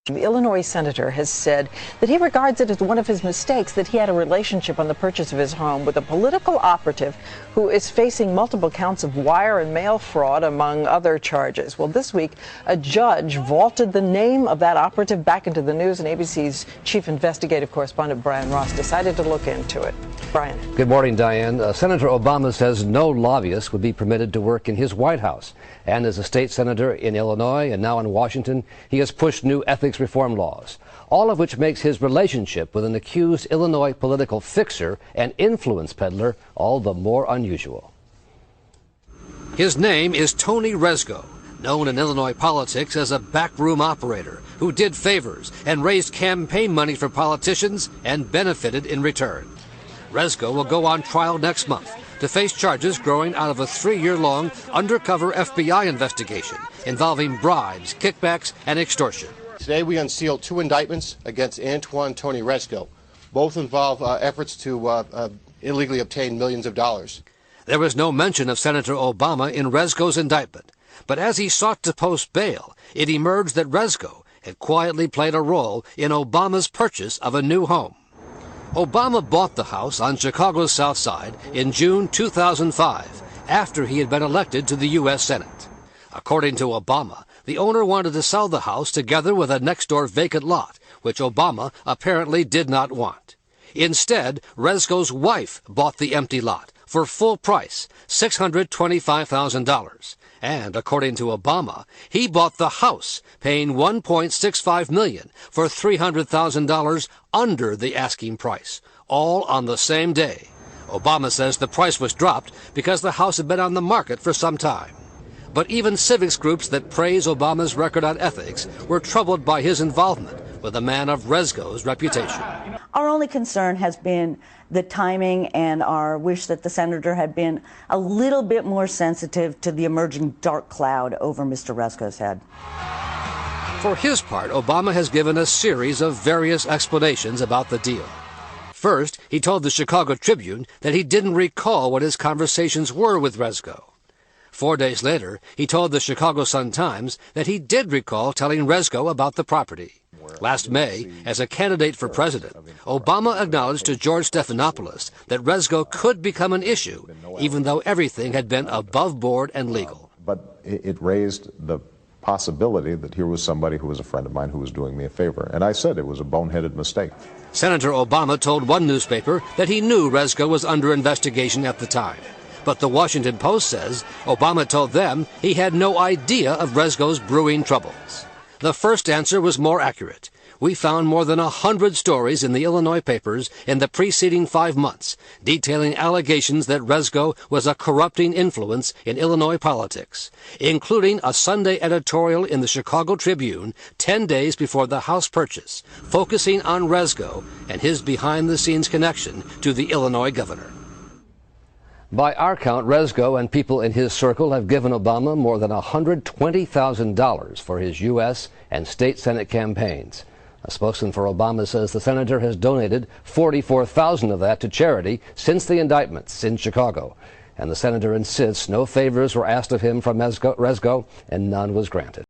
The Illinois senator has said that he regards it as one of his mistakes that he had a relationship on the purchase of his home with a political operative who is facing multiple counts of wire and mail fraud, among other charges. Well, this week, a judge vaulted the name of that operative back into the news, and ABC's chief investigative correspondent Brian Ross decided to look into it. Brian. Good morning, Diane. Senator Obama says no lobbyist would be permitted to work in his White House. And as a state senator in Illinois and now in Washington, he has pushed new ethics reform laws, all of which makes his relationship with an accused Illinois political fixer and influence peddler all the more unusual. His name is Tony Rezko, known in Illinois politics as a backroom operator who did favors and raised campaign money for politicians and benefited in return. Rezko will go on trial next month to face charges growing out of a 3-year-long undercover FBI investigation involving bribes, kickbacks, and extortion. Today we unsealed 2 indictments against Antoine Tony Rezko. Both involve efforts to illegally obtain millions of dollars. There was no mention of Senator Obama in Rezko's indictment, but as he sought to post bail, it emerged that Rezko had quietly played a role in Obama's purchase of a new home. Obama bought the house on Chicago's South Side in June 2005, after he had been elected to the U.S. Senate. According to Obama, the owner wanted to sell the house together with a next-door vacant lot, which Obama apparently did not want. Instead, Rezko's wife bought the empty lot for full price, $625,000. And according to Obama, he bought the house, paying $1.65 million for $300,000 under the asking price, all on the same day. Obama says the price was dropped because the house had been on the market for some time. But even civics groups that praise Obama's record on ethics were troubled by his involvement with a man of Rezko's reputation. Our only concern has been the timing and our wish that the senator had been a little bit more sensitive to the emerging dark cloud over Mr. Rezko's head. For his part, Obama has given a series of various explanations about the deal. First, he told the Chicago Tribune that he didn't recall what his conversations were with Rezko. 4 days later, he told the Chicago Sun-Times that he did recall telling Rezko about the property. Last May, as a candidate for president, Obama acknowledged to George Stephanopoulos that Rezko could become an issue, even though everything had been above board and legal. But it raised the possibility that here was somebody who was a friend of mine who was doing me a favor. And I said it was a boneheaded mistake. Senator Obama told one newspaper that he knew Rezko was under investigation at the time. But the Washington Post says Obama told them he had no idea of Rezko's brewing troubles. The first answer was more accurate. We found more than 100 stories in the Illinois papers in the preceding 5 months, detailing allegations that Rezko was a corrupting influence in Illinois politics, including a Sunday editorial in the Chicago Tribune 10 days before the house purchase, focusing on Rezko and his behind-the-scenes connection to the Illinois governor. By our count, Rezko and people in his circle have given Obama more than $120,000 for his U.S. and state Senate campaigns. A spokesman for Obama says the senator has donated $44,000 of that to charity since the indictments in Chicago. And the senator insists no favors were asked of him from Rezko, and none was granted.